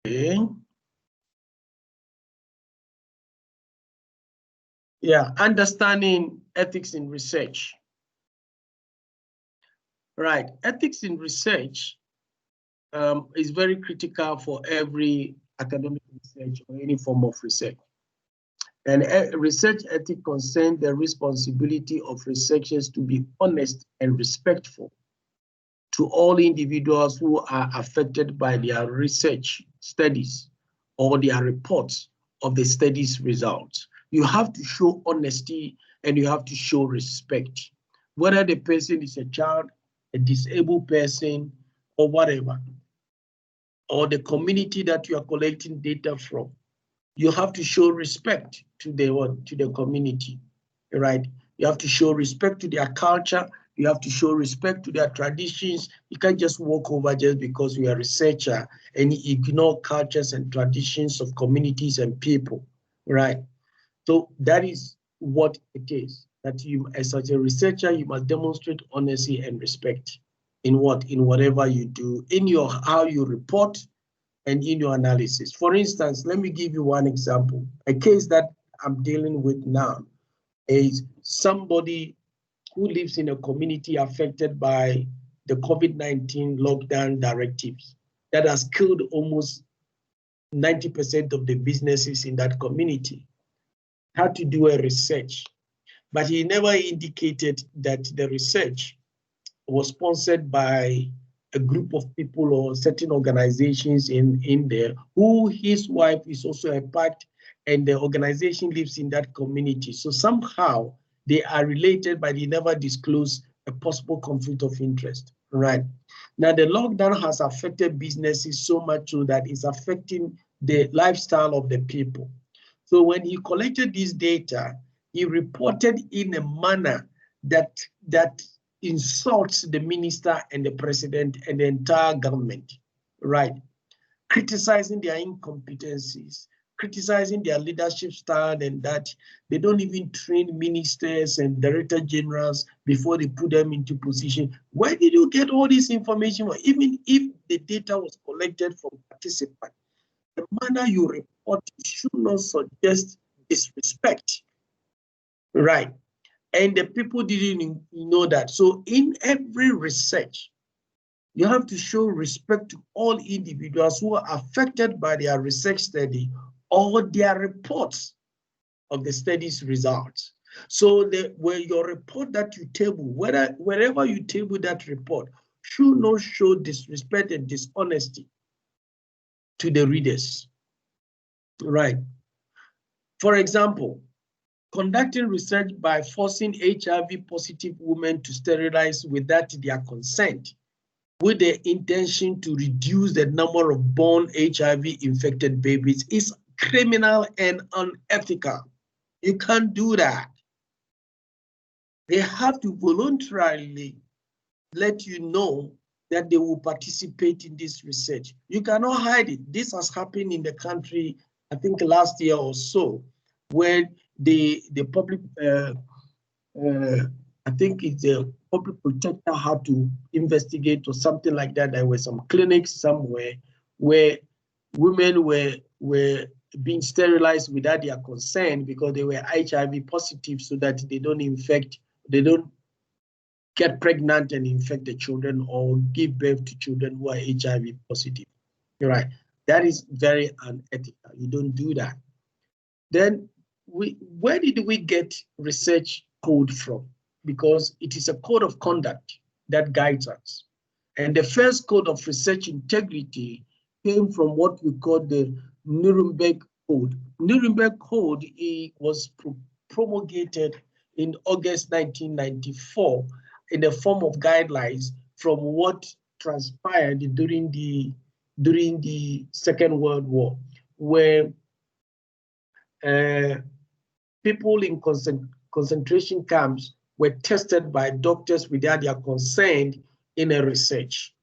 Okay. Yeah, understanding ethics in research. Right, ethics in research is very critical for every academic research or any form of research. And research ethics concerns the responsibility of researchers to be honest and respectful to all individuals who are affected by their research studies or their reports of the studies results. You have to show honesty and you have to show respect, whether the person is a child, a disabled person, or whatever, or the community that you are collecting data from. You have to show respect to the community, right? You have to show respect to their culture. You have to show respect to their traditions. You can't just walk over just because you are a researcher and ignore cultures and traditions of communities and people, right? So that is what it is. That you, as such a researcher, you must demonstrate honesty and respect in whatever you do, in your how you report, and in your analysis. For instance, let me give you one example. A case that I'm dealing with now is somebody who lives in a community affected by the COVID-19 lockdown directives that has killed almost 90% of the businesses in that community. Had to do a research, but he never indicated that the research was sponsored by a group of people or certain organizations in there, who his wife is also a part, and the organization lives in that community. So somehow they are related, but they never disclose a possible conflict of interest, right? Now the lockdown has affected businesses so much so that it's affecting the lifestyle of the people. So when he collected this data, he reported in a manner that insults the minister and the president and the entire government, right? Criticizing their incompetencies, criticizing their leadership style, and that they don't even train ministers and director generals before they put them into position. Where did you get all this information? Even if the data was collected from participants, the manner you report should not suggest disrespect, right? And the people didn't know that. So in every research, you have to show respect to all individuals who are affected by their research study or their reports of the study's results. So where your report that you table, wherever you table that report, should not show disrespect and dishonesty to the readers, right? For example, conducting research by forcing HIV positive women to sterilize without their consent, with the intention to reduce the number of born HIV infected babies, is criminal and unethical. You can't do that. They have to voluntarily let you know that they will participate in this research. You cannot hide it. This has happened in the country, I think last year or so, where the public, I think it's the public protector had to investigate or something like that. There were some clinics somewhere where women were being sterilized without their consent because they were HIV positive, so that they don't get pregnant and infect the children or give birth to children who are HIV positive. You're right. That is very unethical. You don't do that. Then where did we get research code from? Because it is a code of conduct that guides us. And the first code of research integrity came from what we call the Nuremberg Code. Nuremberg Code was promulgated in August 1994 in the form of guidelines from what transpired during the Second World War, where people in concentration camps were tested by doctors without their consent in a research.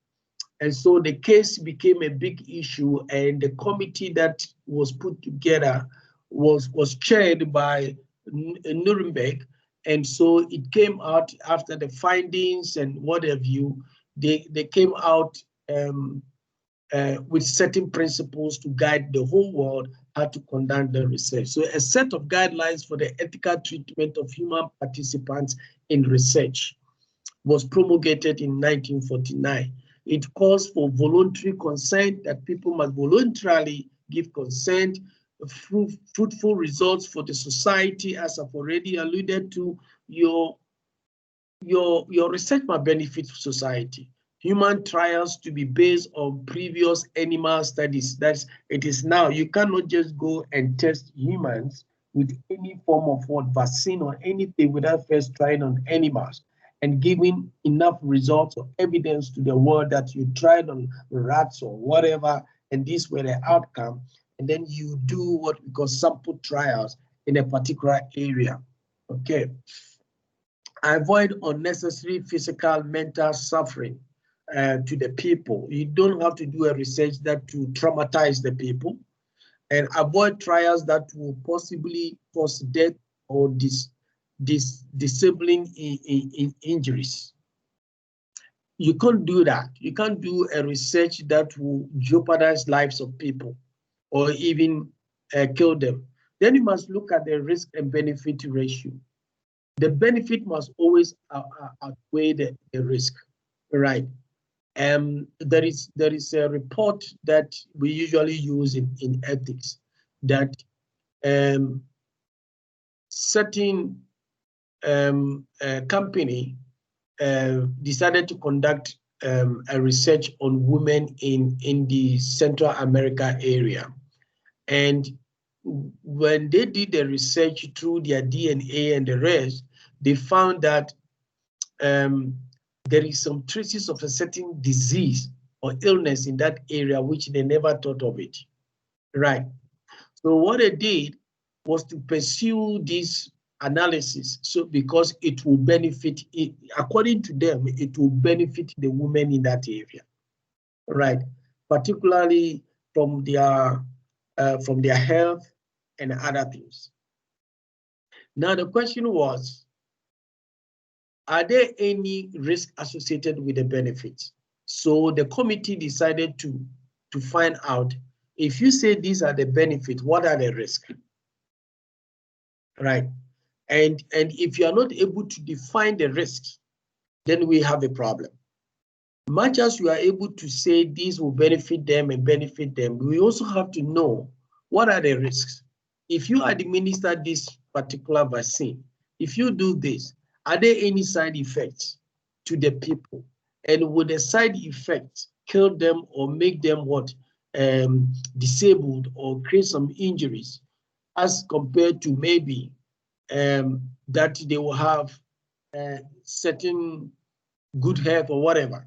And so the case became a big issue, and the committee that was put together was chaired by Nuremberg. And so it came out after the findings and what have you, they came out with certain principles to guide the whole world how to conduct the research. So a set of guidelines for the ethical treatment of human participants in research was promulgated in 1949. It calls for voluntary consent, that people must voluntarily give consent, fruitful results for the society, as I've already alluded to. Your research must benefit society. Human trials to be based on previous animal studies. That's it is now. You cannot just go and test humans with any form of vaccine or anything without first trying on animals and giving enough results or evidence to the world that you tried on rats or whatever, and these were the outcome. And then you do what we call sample trials in a particular area. Okay. Avoid unnecessary physical, mental suffering to the people. You don't have to do a research that to traumatize the people, and avoid trials that will possibly cause death or disabling injuries. You can't do that. You can't do a research that will jeopardize lives of people or even kill them. Then you must look at the risk and benefit ratio. The benefit must always outweigh the risk, right? There is a report that we usually use in ethics that certain company decided to conduct a research on women in the Central America area. And when they did the research through their DNA and the rest, they found that there is some traces of a certain disease or illness in that area, which they never thought of it, right? So what they did was to pursue this analysis, so because it will benefit, according to them, it will benefit the women in that area, right? Particularly from their health and other things. Now the question was, are there any risks associated with the benefits? So the committee decided to find out, if you say these are the benefits, what are the risks? Right. And if you are not able to define the risks, then we have a problem. Much as you are able to say these will benefit them and benefit them, we also have to know what are the risks. If you administer this particular vaccine, if you do this, are there any side effects to the people? And would the side effects kill them or make them disabled or create some injuries, as compared to maybe that they will have certain good health or whatever?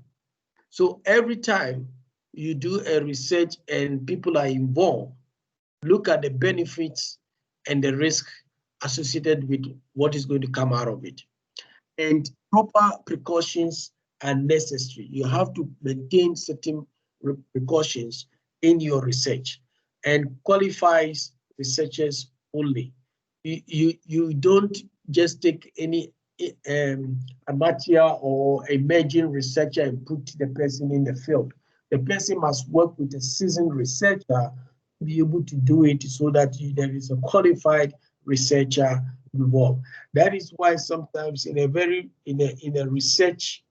So every time you do a research and people are involved, look at the benefits and the risk associated with what is going to come out of it. And proper precautions are necessary. You have to maintain certain precautions in your research, and qualifies researchers only. You don't just take any amateur or emerging researcher and put the person in the field. The person must work with a seasoned researcher to be able to do it, so that there is a qualified researcher involved. That is why sometimes in a research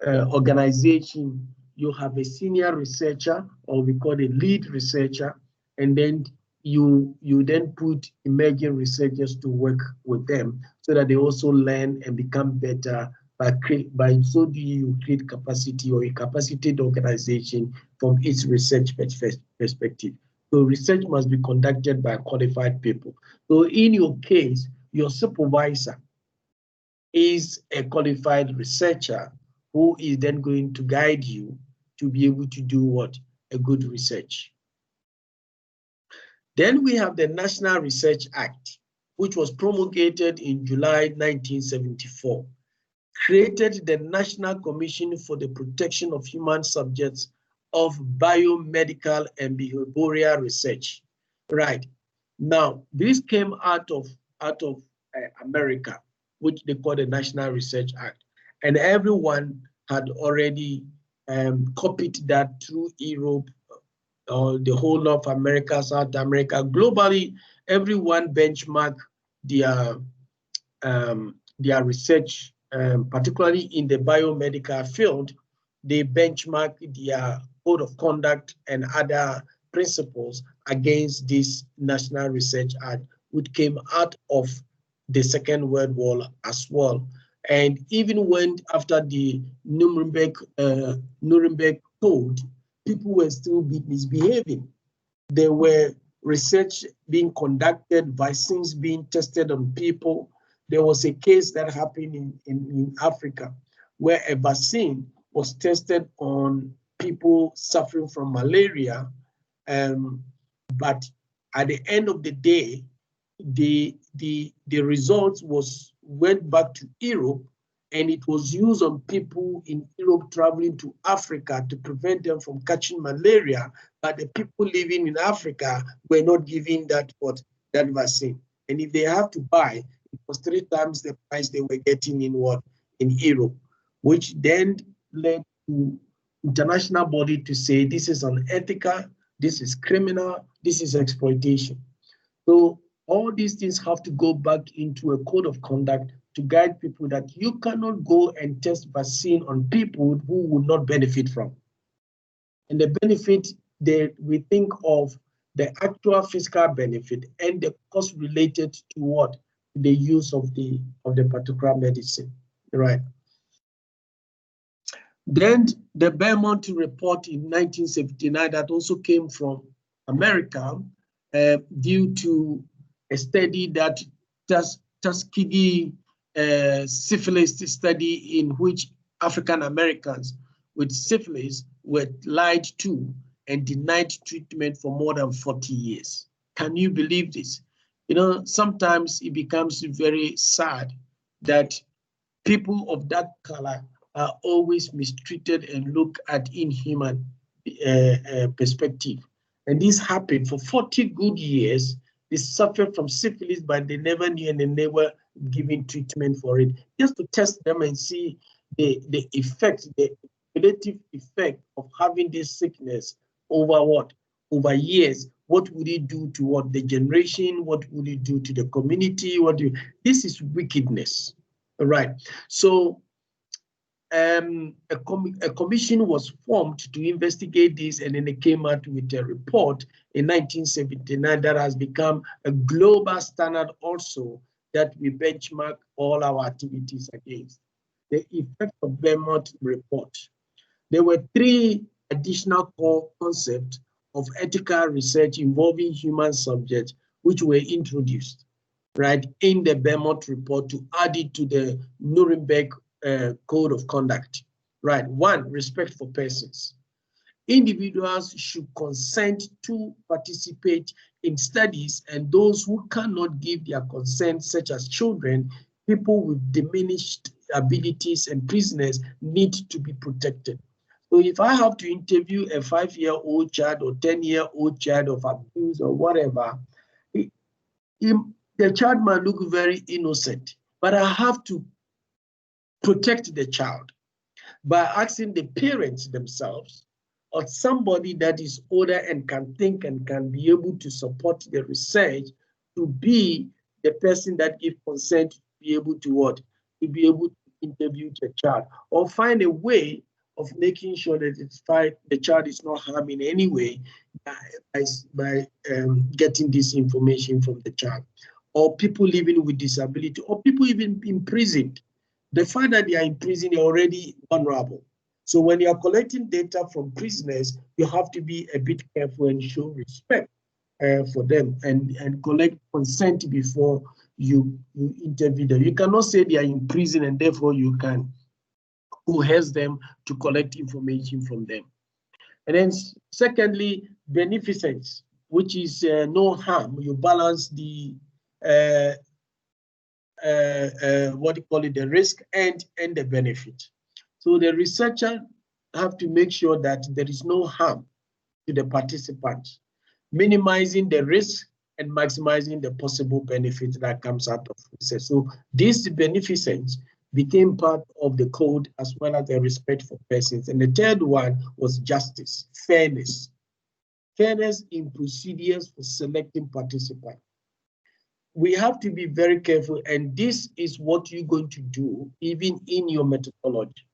organization, you have a senior researcher, or we call a lead researcher, and then you then put emerging researchers to work with them, so that they also learn and become better. By so do you create capacity, or a capacitated organization from its research perspective. So research must be conducted by qualified people. So in your case, your supervisor is a qualified researcher who is then going to guide you to be able to do what? A good research. Then we have the National Research Act, which was promulgated in July 1974, created the National Commission for the Protection of Human Subjects of Biomedical and Behavioral Research. Right. Now, this came out of America, which they call the National Research Act, and everyone had already copied that through Europe, or the whole of America, South America. Globally, everyone benchmarked their research, particularly in the biomedical field. They benchmark their code of conduct and other principles against this National Research Act, which came out of the Second World War as well. And even went after the Nuremberg Code, people were still misbehaving. There were research being conducted, vaccines being tested on people. There was a case that happened in Africa where a vaccine was tested on people suffering from malaria, but at the end of the day, the results went back to Europe, and it was used on people in Europe traveling to Africa to prevent them from catching malaria. But the people living in Africa were not given that vaccine. And if they have to buy, it was 3 times the price they were getting in Europe, which then led to international body to say this is unethical, this is criminal, this is exploitation. So all these things have to go back into a code of conduct to guide people that you cannot go and test vaccine on people who will not benefit from. And the benefit that we think of the actual fiscal benefit and the cost related to what? The use of the particular medicine, right? Then the Belmont report in 1979 that also came from America due to a study that Tuskegee syphilis study, in which African Americans with syphilis were lied to and denied treatment for more than 40 years. Can you believe this? You know, sometimes it becomes very sad that people of that color are always mistreated and looked at inhuman perspective. And this happened for 40 good years. They suffered from syphilis, but they never knew and they never given treatment for it, just to test them and see the effect, the relative effect of having this sickness over what? Over years. What would it do to what? The generation? What would it do to the community? This is wickedness, all right? So a commission was formed to investigate this, and then they came out with a report in 1979 that has become a global standard also that we benchmark all our activities against. The effect of Belmont report. There were 3 additional core concepts of ethical research involving human subjects which were introduced, right, in the Belmont report to add it to the Nuremberg Code of Conduct, right? 1, respect for persons. Individuals should consent to participate in studies, and those who cannot give their consent, such as children, people with diminished abilities, and prisoners, need to be protected. So if I have to interview a 5-year-old child or 10-year-old child of abuse or whatever, the child might look very innocent, but I have to protect the child by asking the parents themselves or somebody that is older and can think and can be able to support the research to be the person that gives consent to be able to what? To be able to interview the child, or find a way of making sure that it's fine, the child is not harmed in any way by getting this information from the child, or people living with disability, or people even imprisoned. The fact that they are in prison, they're already vulnerable. So when you are collecting data from prisoners, you have to be a bit careful and show respect for them and collect consent before you interview them. You cannot say they are in prison and therefore you can coerce them to collect information from them. And then secondly, beneficence, which is no harm. You balance the what do you call it, the risk and the benefit. So the researcher have to make sure that there is no harm to the participants, minimizing the risk and maximizing the possible benefit that comes out of research. So this beneficence became part of the code, as well as the respect for persons. And the third one was justice, fairness. Fairness in procedures for selecting participants. We have to be very careful, and this is what you're going to do even in your methodology.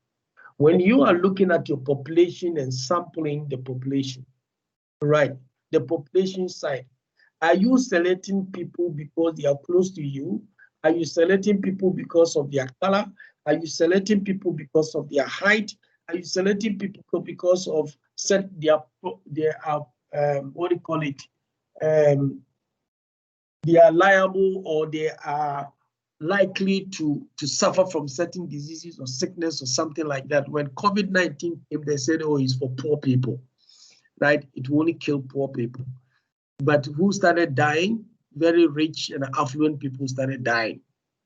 When you are looking at your population and sampling the population, right, the population side, are you selecting people because they are close to you? Are you selecting people because of their color? Are you selecting people because of their height? Are you selecting people because of what do you call it? They are liable, or they are likely to suffer from certain diseases or sickness or something like that. When COVID-19 came, they said, oh, it's for poor people, right? It will only kill poor people. But who started dying? Very rich and affluent people started dying,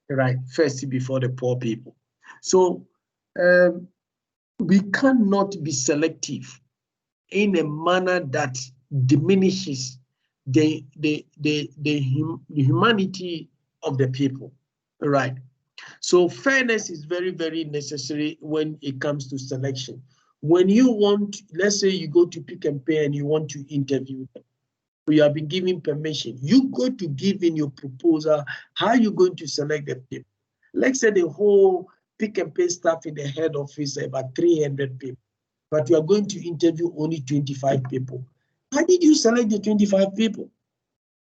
right? First before the poor people. So we cannot be selective in a manner that diminishes the humanity of the people, right? So fairness is very, very necessary when it comes to selection. When you want, let's say you go to Pick and Pay and you want to interview them, you have been given permission, you go to give in your proposal, how are you going to select the people? Let's say the whole Pick and Pay staff in the head office, about 300 people, but you are going to interview only 25 people. How did you select the 25 people?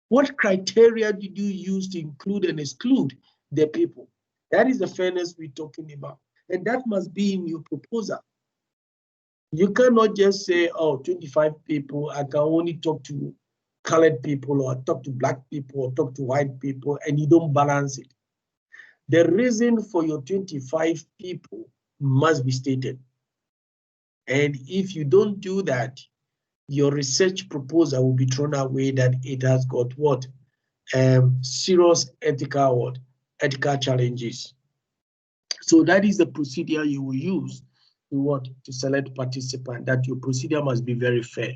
What criteria did you use to include and exclude the people? That is the fairness we're talking about. And that must be in your proposal. You cannot just say, oh, 25 people, I can only talk to colored people, or talk to black people, or talk to white people, and you don't balance it. The reason for your 25 people must be stated. And if you don't do that, your research proposal will be thrown away that it has got what? Serious ethical challenges. So that is the procedure you will use to select participants, that your procedure must be very fair.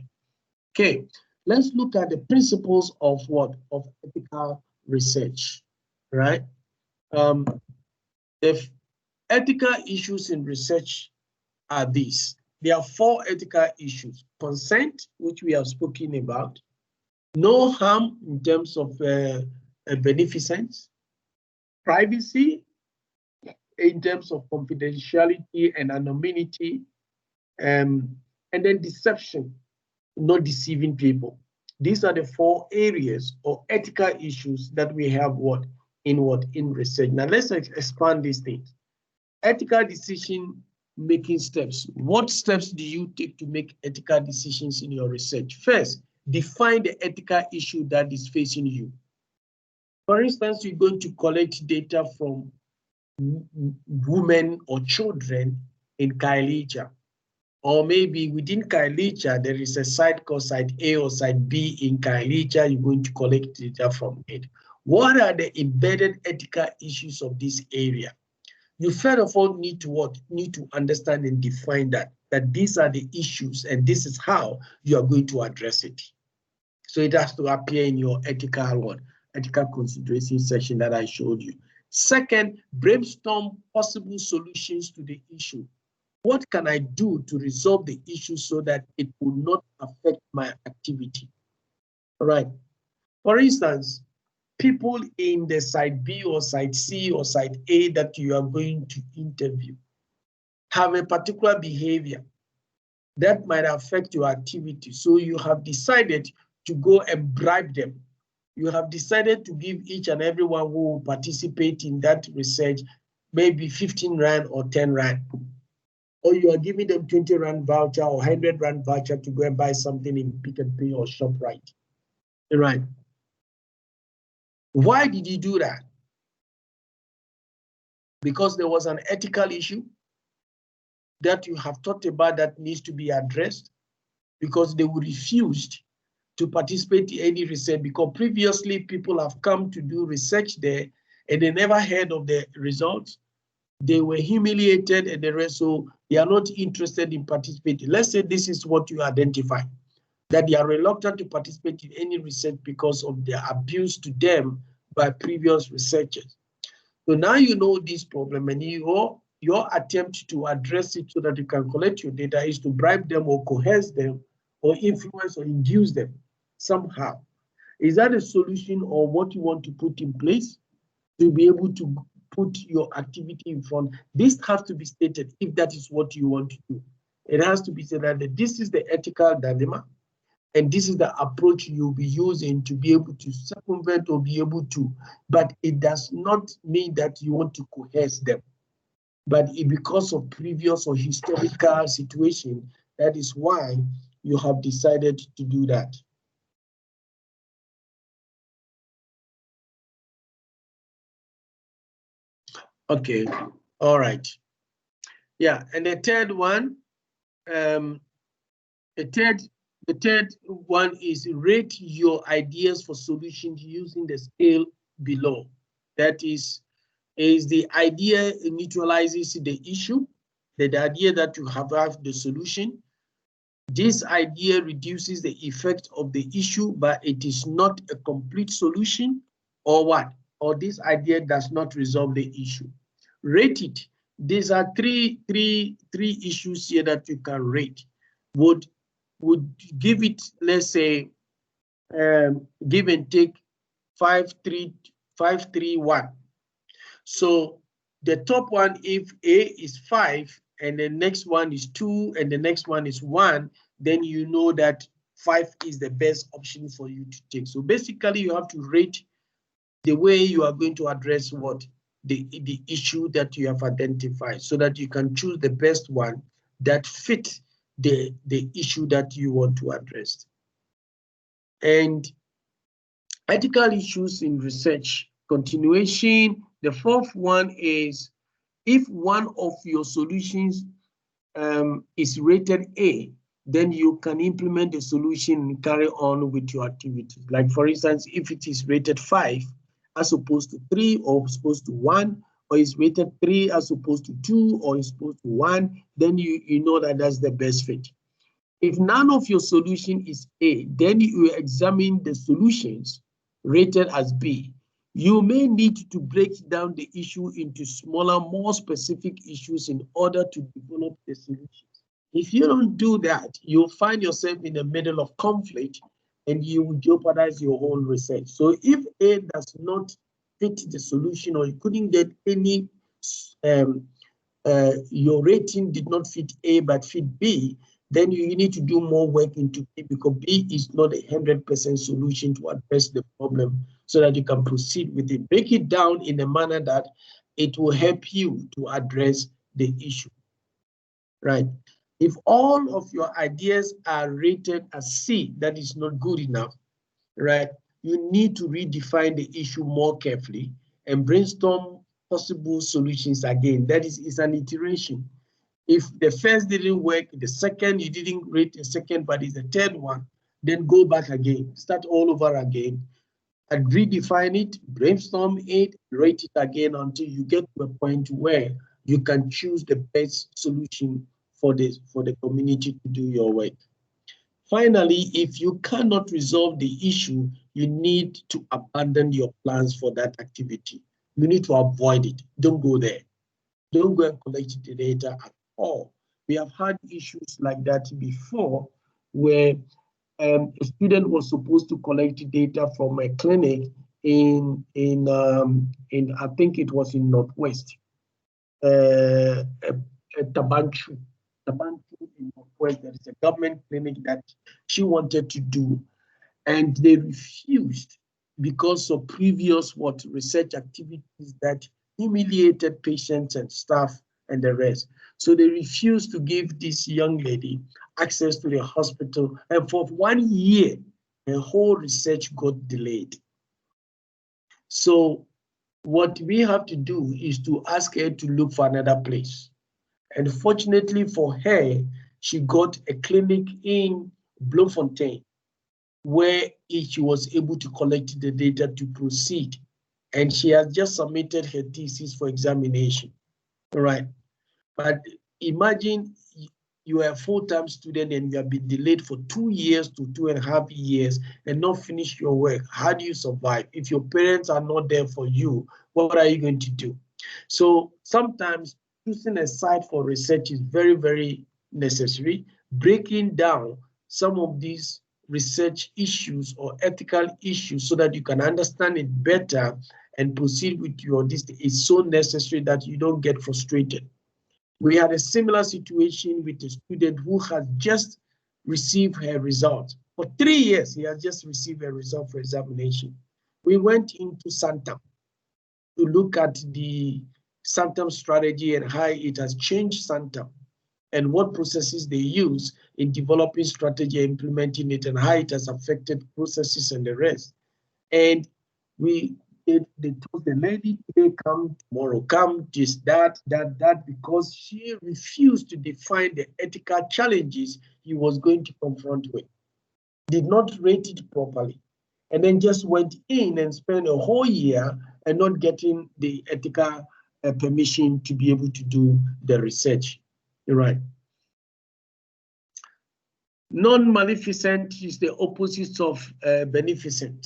Okay, let's look at the principles of ethical research, right? If ethical issues in research are these. There are 4 ethical issues: consent, which we have spoken about; no harm in terms of beneficence; privacy in terms of confidentiality and anonymity; and then deception, not deceiving people. These are the 4 areas or ethical issues that we have in research. Now let's expand these things. Ethical decision-making steps. What steps do you take to make ethical decisions in your research? First, define the ethical issue that is facing you. For instance, you're going to collect data from women or children in Kailija. Or maybe within Kailija, there is a site called Site A or Site B in Kailija. You're going to collect data from it. What are the embedded ethical issues of this area? You first of all need to understand and define that these are the issues and this is how you are going to address it. So it has to appear in your ethical consideration section that I showed you. Second, brainstorm possible solutions to the issue. What can I do to resolve the issue so that it will not affect my activity? All right. For instance, people in the site B or site C or site A that you are going to interview have a particular behavior that might affect your activity. So you have decided to go and bribe them. You have decided to give each and everyone who will participate in that research maybe 15 Rand or 10 Rand. Or you are giving them 20 Rand voucher or 100 Rand voucher to go and buy something in Pick and Pay or ShopRite. Right. Why did you do that? Because there was an ethical issue that you have talked about that needs to be addressed, because they refused to participate in any research, because previously people have come to do research there and they never heard of the results. They were humiliated and the rest, so they are not interested in participating. Let's say this is what you identify, that they are reluctant to participate in any research because of the abuse to them by previous researchers. So now you know this problem, and your attempt to address it so that you can collect your data is to bribe them or coerce them or influence or induce them somehow. Is that a solution or what you want to put in place to be able to put your activity in front? This has to be stated if that is what you want to do. It has to be said that this is the ethical dilemma, and this is the approach you'll be using to be able to circumvent or be able to, but it does not mean that you want to coerce them. But because of previous or historical situation, that is why you have decided to do that. Okay, all right. Yeah, and the third one, the third one is rate your ideas for solutions using the scale below. That is the idea neutralizes the issue, the idea that you have the solution. This idea reduces the effect of the issue, but it is not a complete solution, or what? Or this idea does not resolve the issue. Rate it. These are three issues here that you can rate. Would give it, let's say, give and take 5, 3, 5, 3, 1. So the top one, if A is 5 and the next one is 2 and the next one is 1, then you know that 5 is the best option for you to take. So basically you have to rate the way you are going to address what the issue that you have identified, so that you can choose the best one that fit the issue that you want to address. And ethical issues in research continuation. The fourth one is if one of your solutions is rated A, then you can implement the solution and carry on with your activities. Like for instance, if it is rated 5 as opposed to 3 or opposed to 1, or is rated 3 as opposed to 2 or is opposed to 1, then you know that that's the best fit. If none of your solution is A, then you examine the solutions rated as B. You may need to break down the issue into smaller, more specific issues in order to develop the solutions. If you don't do that, you'll find yourself in the middle of conflict and you will jeopardize your whole research. So if A does not fit the solution, or you couldn't get any, your rating did not fit A but fit B, then you need to do more work into B, because B is not a 100% solution to address the problem, so that you can proceed with it. Break it down in a manner that it will help you to address the issue, right? If all of your ideas are rated as C, that is not good enough, right? You need to redefine the issue more carefully and brainstorm possible solutions again. That is an iteration. If the first didn't work, the second, you didn't rate the second, but it's the third one, then go back again, start all over again, and redefine it, brainstorm it, rate it again until you get to a point where you can choose the best solution for the community to do your work. Finally, if you cannot resolve the issue, you need to abandon your plans for that activity. You need to avoid it. Don't go there. Don't go and collect the data at all. We have had issues like that before, where a student was supposed to collect data from a clinic in I think it was in Northwest, Tabanchu in Northwest. There is a government clinic that she wanted to do, and they refused because of previous research activities that humiliated patients and staff and the rest. So they refused to give this young lady access to the hospital, and for 1 year, the whole research got delayed. So what we have to do is to ask her to look for another place. And fortunately for her, she got a clinic in Bloemfontein, where she was able to collect the data to proceed. And she has just submitted her thesis for examination. All right. But imagine you are a full-time student and you have been delayed for 2 years to 2.5 years and not finish your work. How do you survive? If your parents are not there for you, What are you going to do? So sometimes choosing a site for research is very, very necessary. Breaking down some of these research issues or ethical issues so that you can understand it better and proceed with your this is so necessary that you don't get frustrated. We had a similar situation with a student who has just received her result. For 3 years, he has just received a result for examination. We went into Santam to look at the Santam strategy and how it has changed Santam and what processes they use in developing strategy, implementing it, and how it has affected processes and the rest. And they told the lady, today come, tomorrow come, just that, because she refused to define the ethical challenges he was going to confront with. Did not rate it properly, and then just went in and spent a whole year and not getting the ethical permission to be able to do the research. You're right. Non-maleficent is the opposite of beneficent.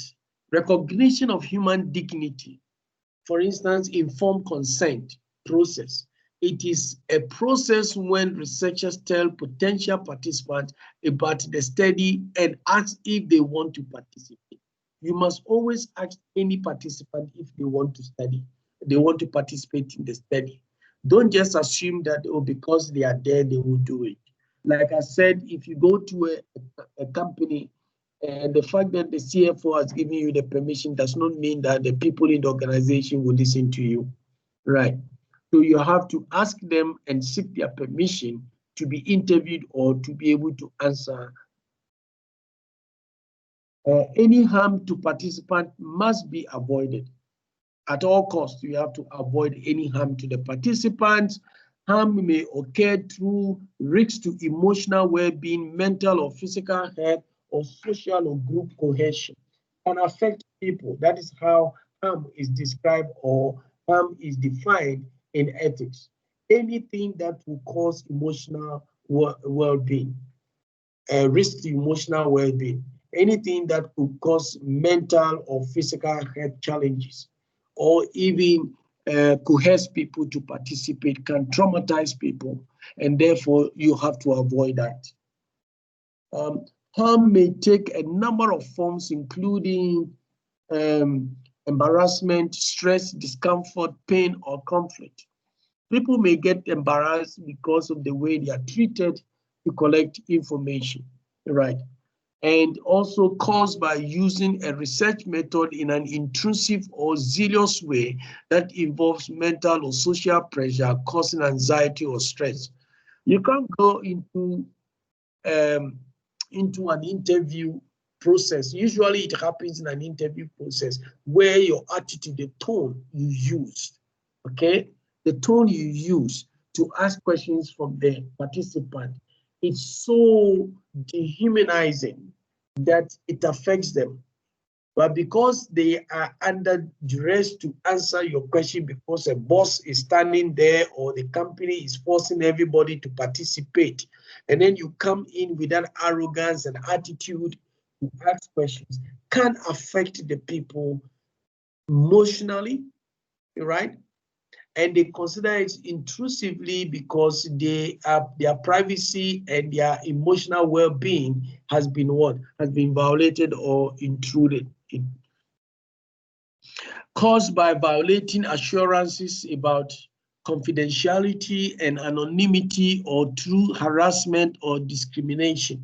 Recognition of human dignity, for instance, informed consent process. It is a process when researchers tell potential participants about the study and ask if they want to participate. You must always ask any participant if they want to study, they want to participate in the study. Don't just assume that, oh, because they are there, they will do it. Like I said, if you go to a company and the fact that the CFO has given you the permission does not mean that the people in the organization will listen to you, right? So you have to ask them and seek their permission to be interviewed or to be able to answer. Any harm to participants must be avoided. At all costs, you have to avoid any harm to the participants. Harm may occur through risks to emotional well-being, mental or physical health, or social or group cohesion, can affect people. That is how harm is described or harm is defined in ethics. Anything that will cause emotional well-being, risk to emotional well-being, anything that could cause mental or physical health challenges, or even coerce people to participate, can traumatize people, and therefore you have to avoid that. Harm may take a number of forms, including embarrassment, stress, discomfort, pain, or conflict. People may get embarrassed because of the way they are treated to collect information, right? And also caused by using a research method in an intrusive or zealous way that involves mental or social pressure, causing anxiety or stress. You can't go into an interview process. Usually it happens in an interview process where your attitude, the tone you use, okay? The tone you use to ask questions from the participant, it's so dehumanizing that it affects them. But because they are under duress to answer your question because a boss is standing there or the company is forcing everybody to participate, and then you come in with that arrogance and attitude to ask questions, can affect the people emotionally, right? And they consider it intrusively because their privacy and their emotional well-being has been what? Has been violated or intruded in. Caused by violating assurances about confidentiality and anonymity or through harassment or discrimination,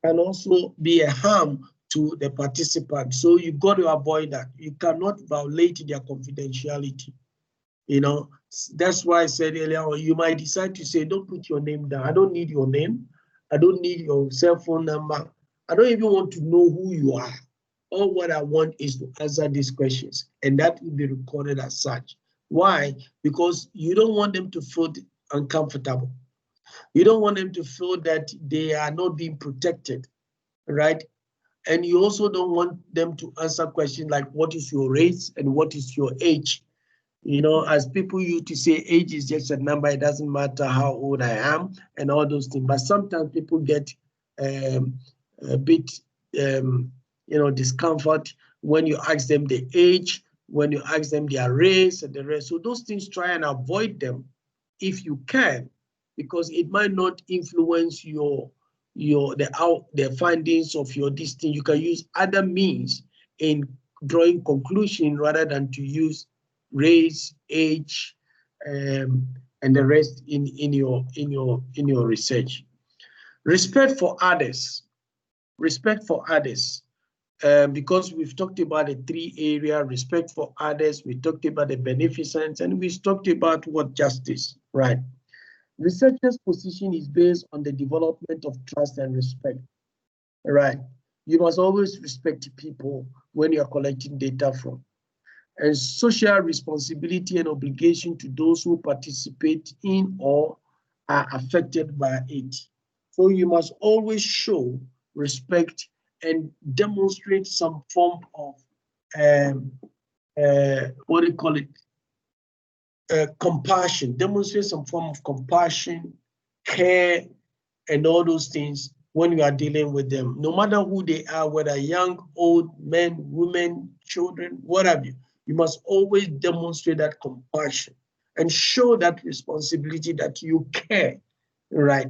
can also be a harm to the participant. So you got to avoid that. You cannot violate their confidentiality. You know, that's why I said earlier, you might decide to say, don't put your name down. I don't need your name. I don't need your cell phone number. I don't even want to know who you are. All what I want is to answer these questions, and that will be recorded as such. Why? Because you don't want them to feel uncomfortable. You don't want them to feel that they are not being protected, right? And you also don't want them to answer questions like, what is your race and what is your age? You know, as people used to say, age is just a number. It doesn't matter how old I am and all those things. But sometimes people get a bit, discomfort when you ask them the age when you ask them their race and the rest. So those things, try and avoid them if you can, because it might not influence the findings of your this thing. You can use other means in drawing conclusion rather than to use race, age, and the rest in your research. Respect for others. Respect for others. Because we've talked about the 3 areas: respect for others, we talked about the beneficence, and we talked about what justice, right? Researchers' position is based on the development of trust and respect, right? You must always respect people when you are collecting data from. And social responsibility and obligation to those who participate in or are affected by it. So you must always show respect and demonstrate some form of what do you call it? Compassion. Demonstrate some form of compassion, care, and all those things when you are dealing with them, no matter who they are, whether young, old, men, women, children, whatever. You must always demonstrate that compassion and show that responsibility that you care, right,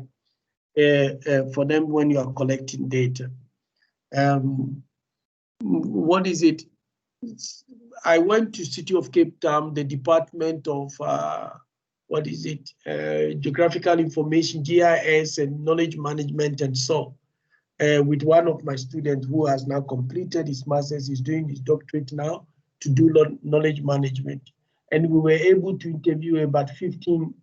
for them when you are collecting data. What is it? I went to City of Cape Town, the Department of, what is it? Geographical Information, GIS, and Knowledge Management, and so with one of my students who has now completed his master's, he's doing his doctorate now to do knowledge management. And we were able to interview about 15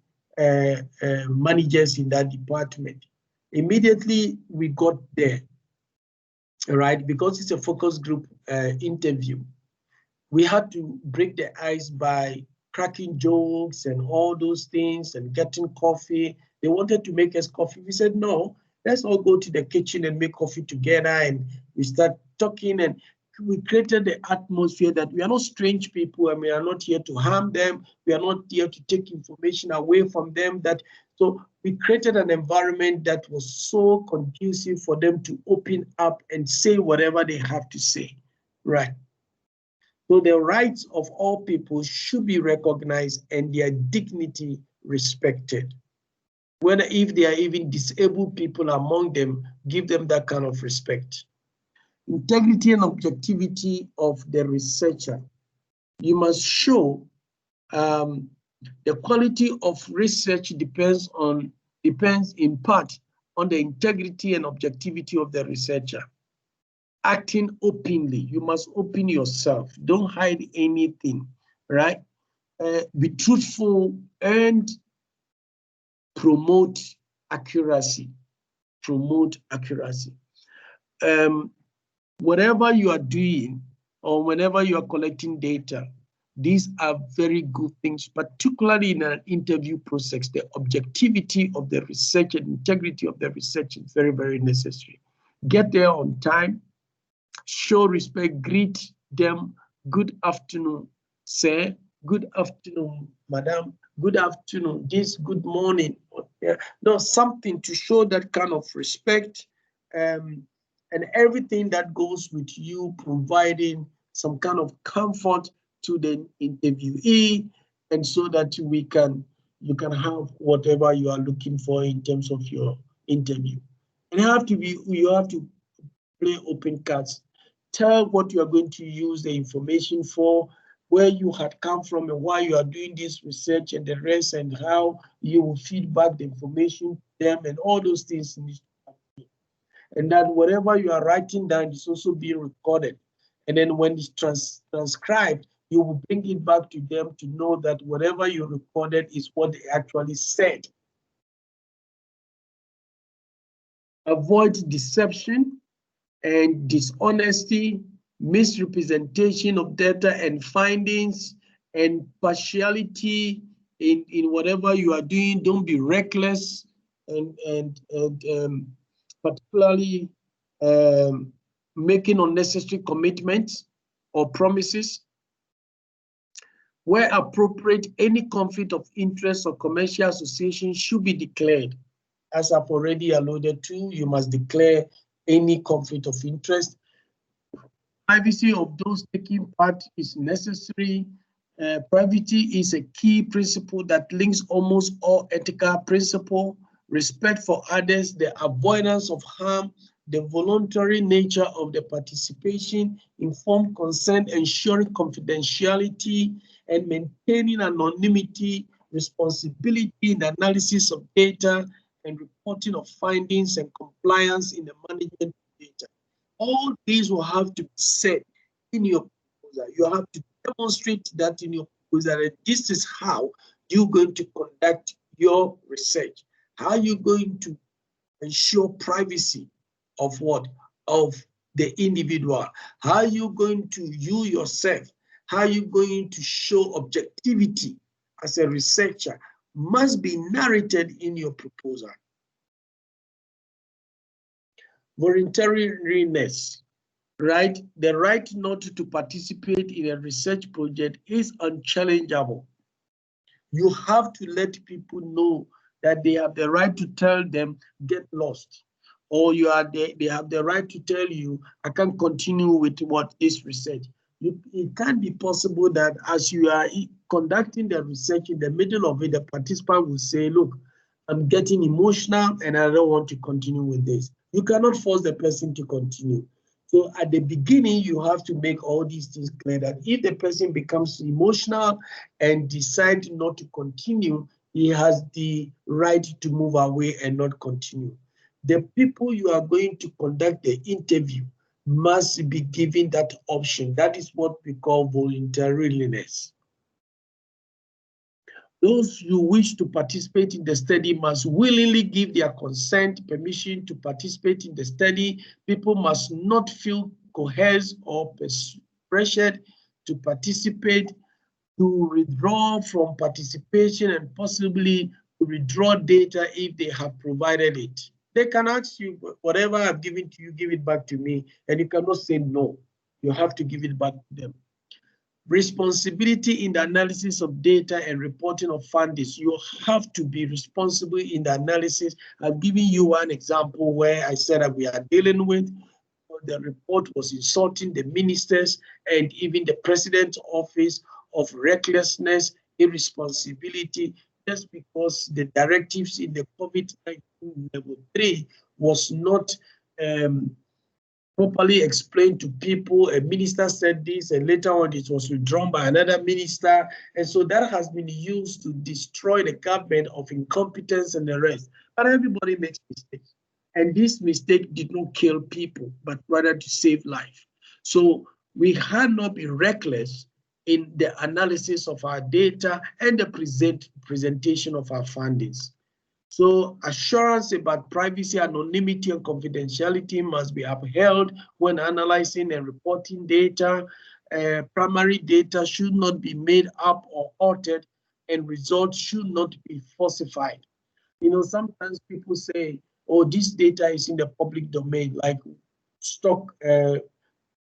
managers in that department. Immediately we got there, right? Because it's a focus group interview. We had to break the ice by cracking jokes and all those things and getting coffee. They wanted to make us coffee. We said, no, let's all go to the kitchen and make coffee together. And we start talking, and we created the atmosphere that we are not strange people and we are not here to harm them. We are not here to take information away from them. So we created an environment that was so conducive for them to open up and say whatever they have to say, right? So the rights of all people should be recognized and their dignity respected. Whether if there are even disabled people among them, give them that kind of respect. Integrity and objectivity of the researcher. You must show the quality of research depends in part on the integrity and objectivity of the researcher. Acting openly, you must open yourself. Don't hide anything, right? Be truthful and promote accuracy. Promote accuracy. Whatever you are doing or whenever you are collecting data, these are very good things, particularly in an interview process. The objectivity of the research and integrity of the research is very, very necessary. Get there on time. Show respect, greet them, good afternoon, sir, good afternoon, madam, good afternoon, this, good morning. No, something to show that kind of respect and everything that goes with you providing some kind of comfort to the interviewee, and so that you can have whatever you are looking for in terms of your interview. And you have to play open cards. Tell what you are going to use the information for, where you had come from and why you are doing this research and the rest, and how you will feed back the information to them, and all those things. And that whatever you are writing down is also being recorded. And then when it's transcribed, you will bring it back to them to know that whatever you recorded is what they actually said. Avoid deception and dishonesty, misrepresentation of data and findings, and partiality in whatever you are doing. Don't be reckless and particularly making unnecessary commitments or promises. Where appropriate, any conflict of interest or commercial association should be declared. As I've already alluded to, you must declare any conflict of interest. privacy of those taking part is necessary. Privacy is a key principle that links almost all ethical principles: respect for others, the avoidance of harm, the voluntary nature of the participation, informed consent, ensuring confidentiality, and maintaining anonymity, responsibility in the analysis of data, and reporting of findings, and compliance in the management of data. All these will have to be said in your proposal. You have to demonstrate that in your proposal, that this is how you're going to conduct your research. How are you going to ensure privacy of what? Of the individual. How are you going to you yourself? How are you going to show objectivity as a researcher? Must be narrated in your proposal. Voluntariness, right? The right not to participate in a research project is unchallengeable. You have to let people know that they have the right to tell them, get lost. Or they have the right to tell you, I can't continue with what is research. It can't be possible that as you are conducting the research, in the middle of it, the participant will say, look, I'm getting emotional and I don't want to continue with this. You cannot force the person to continue. So at the beginning, you have to make all these things clear that if the person becomes emotional and decides not to continue, he has the right to move away and not continue. The people you are going to conduct the interview must be given that option. That is what we call voluntariness. Those who wish to participate in the study must willingly give their consent, permission to participate in the study. People must not feel coerced or pressured to participate, to withdraw from participation, and possibly to withdraw data if they have provided it. They can ask you, whatever I've given to you, give it back to me, and you cannot say no. You have to give it back to them. Responsibility in the analysis of data and reporting of findings. You have to be responsible in the analysis. I'm giving you one example where I said that we are dealing with the report was insulting the ministers and even the president's office of recklessness, irresponsibility, just because the directives in the COVID-19 level 3 was not properly explained to people. A minister said this, and later on it was withdrawn by another minister. And so that has been used to destroy the government of incompetence and the rest. But everybody makes mistakes. And this mistake did not kill people, but rather to save life. So we cannot be reckless in the analysis of our data and the presentation of our findings. So assurance about privacy, anonymity, and confidentiality must be upheld when analyzing and reporting data. Primary data should not be made up or altered, and results should not be falsified. You know, sometimes people say, oh, this data is in the public domain, like stock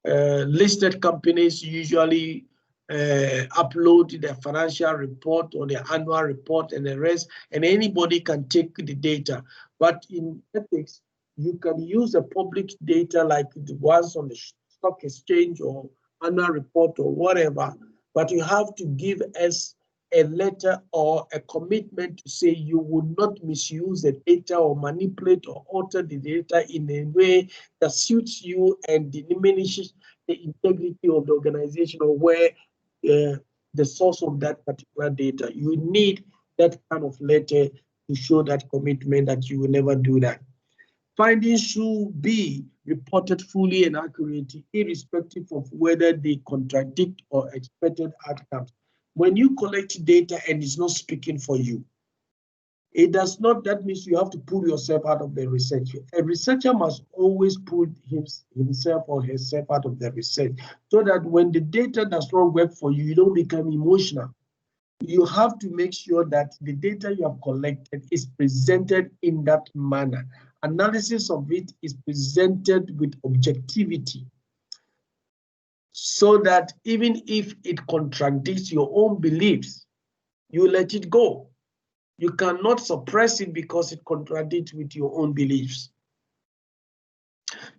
listed companies usually upload their financial report or their annual report and the rest, and anybody can take the data. But in ethics, you can use the public data like the ones on the stock exchange or annual report or whatever, but you have to give us a letter or a commitment to say you will not misuse the data or manipulate or alter the data in a way that suits you and diminishes the integrity of the organization or where the source of that particular data. You need that kind of letter to show that commitment that you will never do that. Findings should be reported fully and accurately, irrespective of whether they contradict or expected outcomes. When you collect data and it's not speaking for you, it does not, that means you have to pull yourself out of the research. A researcher must always pull himself or herself out of the research so that when the data does not work for you, you don't become emotional. You have to make sure that the data you have collected is presented in that manner. Analysis of it is presented with objectivity so that even if it contradicts your own beliefs, you let it go. You cannot suppress it because it contradicts with your own beliefs.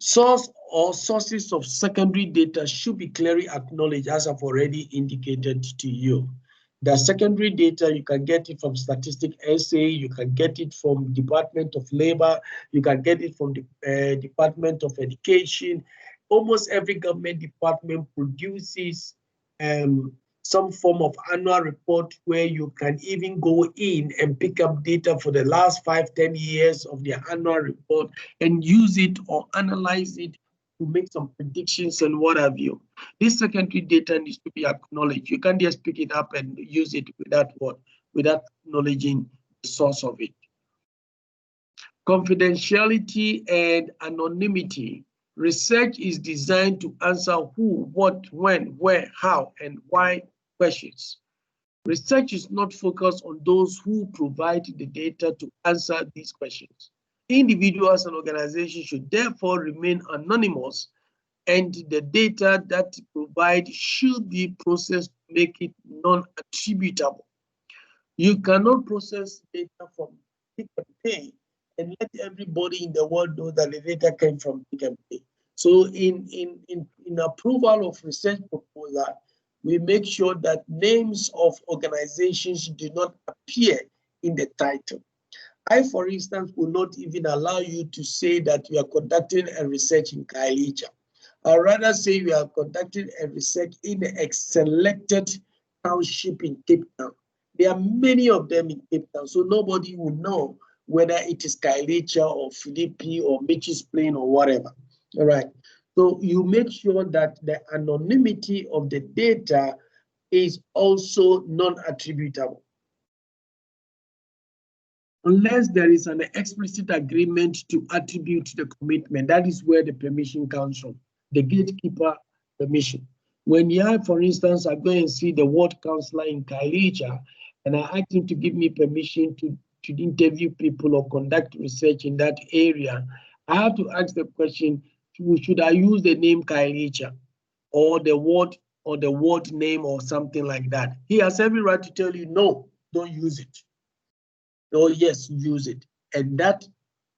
Source or sources of secondary data should be clearly acknowledged, as I've already indicated to you. The secondary data, you can get it from Statistic SA, you can get it from Department of Labor, you can get it from the Department of Education. Almost every government department produces some form of annual report where you can even go in and pick up data for the last 5-10 years of their annual report and use it or analyze it to make some predictions and what have you. This secondary data needs to be acknowledged. You can't just pick it up and use it without acknowledging the source of it. Confidentiality and anonymity. Research is designed to answer who, what, when, where, how, and why questions. Research is not focused on those who provide the data to answer these questions. Individuals and organizations should therefore remain anonymous, and the data that provide should be processed to make it non-attributable. You cannot process data from Pick and Pay and let everybody in the world know that the data came from Pick and Pay. So in approval of research proposal, we make sure that names of organizations do not appear in the title. I, for instance, will not even allow you to say that you are conducting a research in Kailicha. I'd rather say we are conducting a research in a selected township in Cape Town. There are many of them in Cape Town, so nobody will know whether it is Kailicha or Philippi or Mitchell's Plain or whatever. All right. So you make sure that the anonymity of the data is also non-attributable. Unless there is an explicit agreement to attribute the commitment, that is where the permission comes from, the gatekeeper permission. When you, for instance, I go and see the ward councillor in Kailicha, and I ask him to give me permission to interview people or conduct research in that area, I have to ask the question, should I use the name Kailicha or the ward name or something like that? He has every right to tell you, no, don't use it. Or yes, use it. And that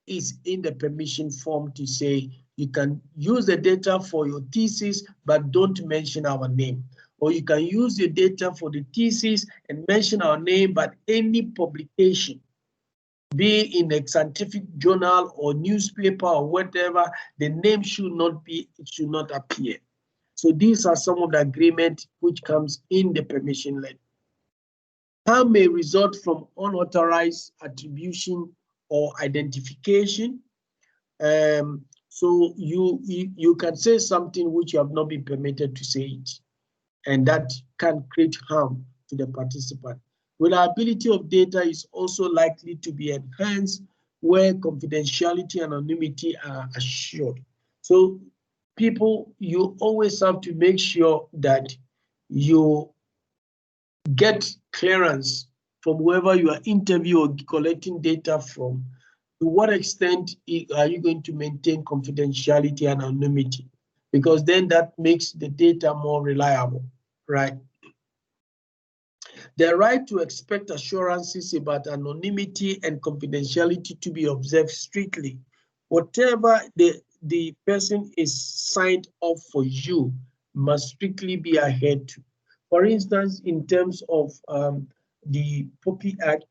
is in the permission form to say you can use the data for your thesis, but don't mention our name. Or you can use the data for the thesis and mention our name, but any publication, be in a scientific journal or newspaper or whatever, the name should not be, it should not appear. So these are some of the agreement which comes in the permission letter. Harm may result from unauthorized attribution or identification. So you can say something which you have not been permitted to say it, and that can create harm to the participant. Reliability of data is also likely to be enhanced where confidentiality and anonymity are assured. So people, you always have to make sure that you get clearance from whoever you are interviewing or collecting data from. To what extent are you going to maintain confidentiality and anonymity? Because then that makes the data more reliable, right? The right to expect assurances about anonymity and confidentiality to be observed strictly. Whatever the person is signed off for you must strictly be adhered to. For instance, in terms of the POPI Act,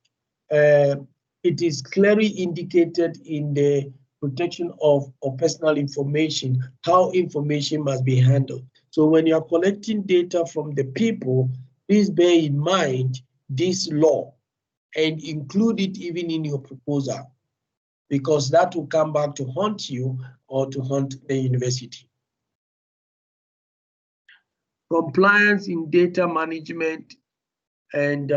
it is clearly indicated in the protection of personal information, how information must be handled. So when you are collecting data from the people, please bear in mind this law and include it even in your proposal, because that will come back to haunt you or to haunt the university. Compliance in data management and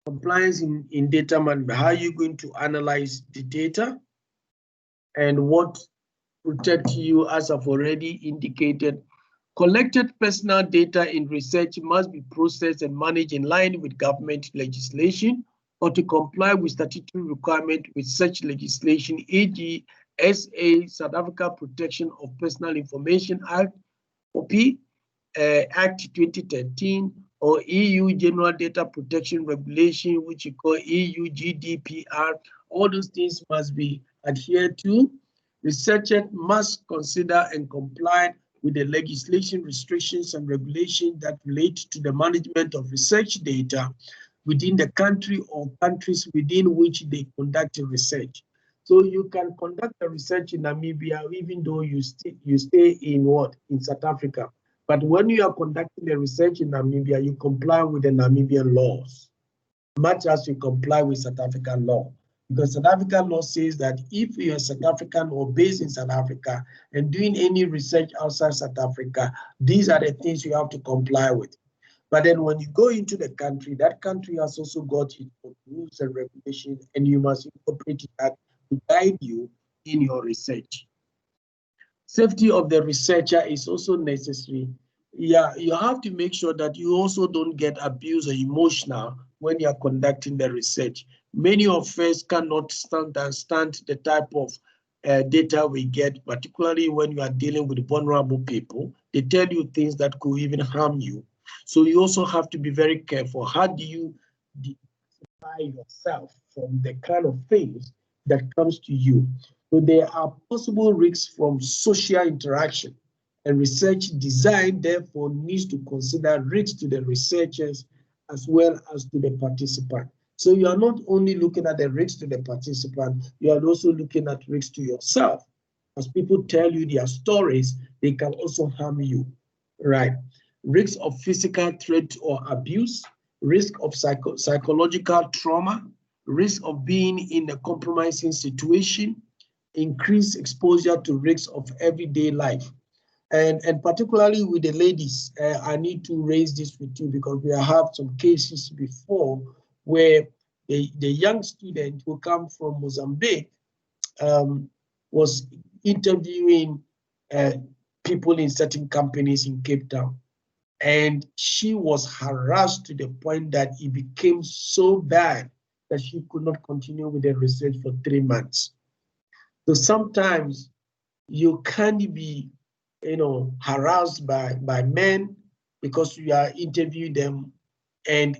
compliance in data management. How are you going to analyze the data and what protects you, as I've already indicated. Collected personal data in research must be processed and managed in line with government legislation or to comply with statutory requirement with such legislation, e.g. SA South Africa Protection of Personal Information Act, OP, Act 2013, or EU General Data Protection Regulation, which you call EU GDPR. All those things must be adhered to. Researchers must consider and comply with the legislation, restrictions, and regulations that relate to the management of research data within the country or countries within which they conduct research. So you can conduct a research in Namibia even though you stay in what? In South Africa. But when you are conducting the research in Namibia, you comply with the Namibian laws, much as you comply with South African law. Because South African law says that if you're South African or based in South Africa and doing any research outside South Africa, these are the things you have to comply with. But then when you go into the country, that country has also got its rules and regulations, and you must incorporate that to guide you in your research. Safety of the researcher is also necessary. Yeah, you have to make sure that you also don't get abused or emotional when you're conducting the research. Many of us cannot understand the type of data we get, particularly when you are dealing with vulnerable people. They tell you things that could even harm you. So you also have to be very careful. How do you identify yourself from the kind of things that comes to you? So there are possible risks from social interaction, and research design therefore needs to consider risks to the researchers as well as to the participant. So you are not only looking at the risks to the participant, you are also looking at risks to yourself. As people tell you their stories, they can also harm you, right? Risk of physical threat or abuse, risk of psychological trauma, risk of being in a compromising situation, increased exposure to risks of everyday life. And particularly with the ladies, I need to raise this with you because we have some cases before where the young student who come from Mozambique was interviewing people in certain companies in Cape Town. And she was harassed to the point that it became so bad that she could not continue with the research for 3 months. So sometimes you can't be, harassed by men because you are interviewing them, and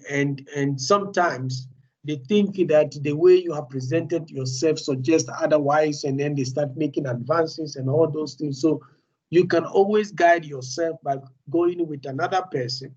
sometimes they think that the way you have presented yourself suggests otherwise, and then they start making advances and all those things. So you can always guide yourself by going with another person.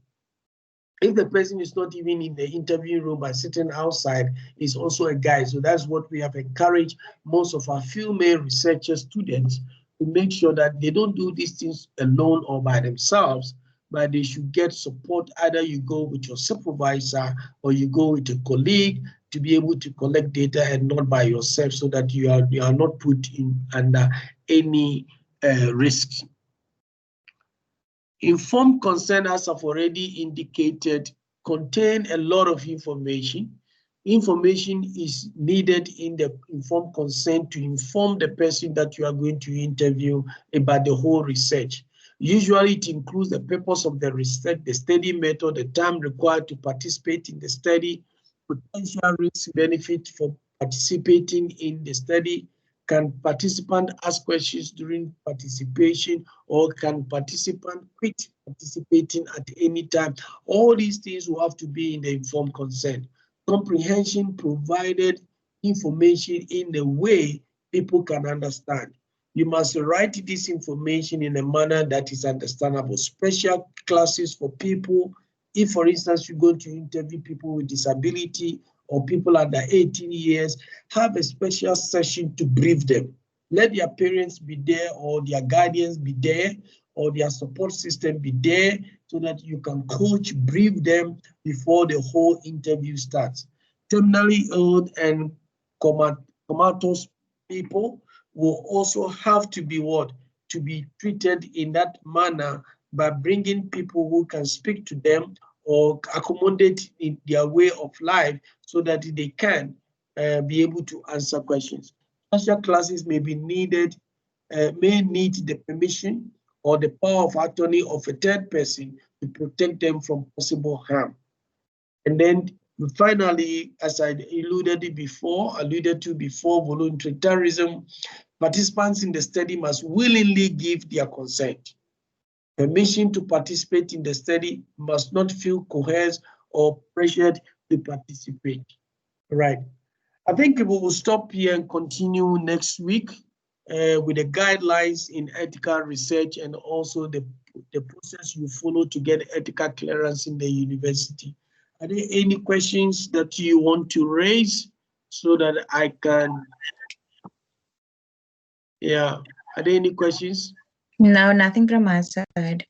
If the person is not even in the interview room but sitting outside, is also a guide. So that's what we have encouraged most of our female researcher students to make sure that they don't do these things alone or by themselves, but they should get support. Either you go with your supervisor or you go with a colleague to be able to collect data, and not by yourself, so that you are not put in under any risks. Informed consent, as I've already indicated, contain a lot of information. Information is needed in the informed consent to inform the person that you are going to interview about the whole research. Usually it includes the purpose of the research, the study method, the time required to participate in the study, potential risk benefit for participating in the study. Can participant ask questions during participation, or can participant quit participating at any time? All these things will have to be in the informed consent. Comprehension provided information in a way people can understand. You must write this information in a manner that is understandable. Special classes for people. If, for instance, you're going to interview people with disability or people under 18 years, have a special session to brief them. Let their parents be there, or their guardians be there, or their support system be there, so that you can coach, brief them before the whole interview starts. Terminally ill and comatose people will also have to be to be treated in that manner, by bringing people who can speak to them or accommodate in their way of life, so that they can be able to answer questions. Special classes may be needed, may need the permission or the power of attorney of a third person to protect them from possible harm. And then finally, as I alluded to before, voluntary terrorism, participants in the study must willingly give their consent. Permission to participate in the study must not feel coerced or pressured to participate. Right. I think we will stop here and continue next week with the guidelines in ethical research and also the process you follow to get ethical clearance in the university. Are there any questions that you want to raise so that I can? Yeah, are there any questions? No, nothing from my side.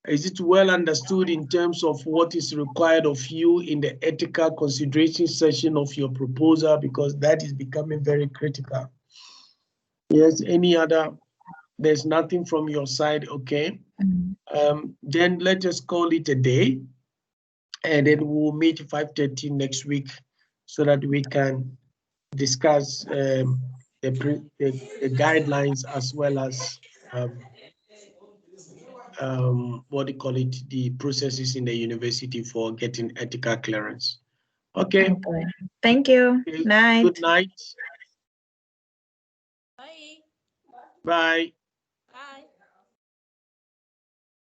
Is it well understood in terms of what is required of you in the ethical consideration section of your proposal? Because that is becoming very critical. Yes, any other? There's nothing from your side, okay? Then let us call it a day, and then we'll meet 5:30 next week so that we can discuss the guidelines as well as what do you call it, the processes in the university for getting ethical clearance. Okay. Thank you. Okay. Night. Good night. Bye. Bye.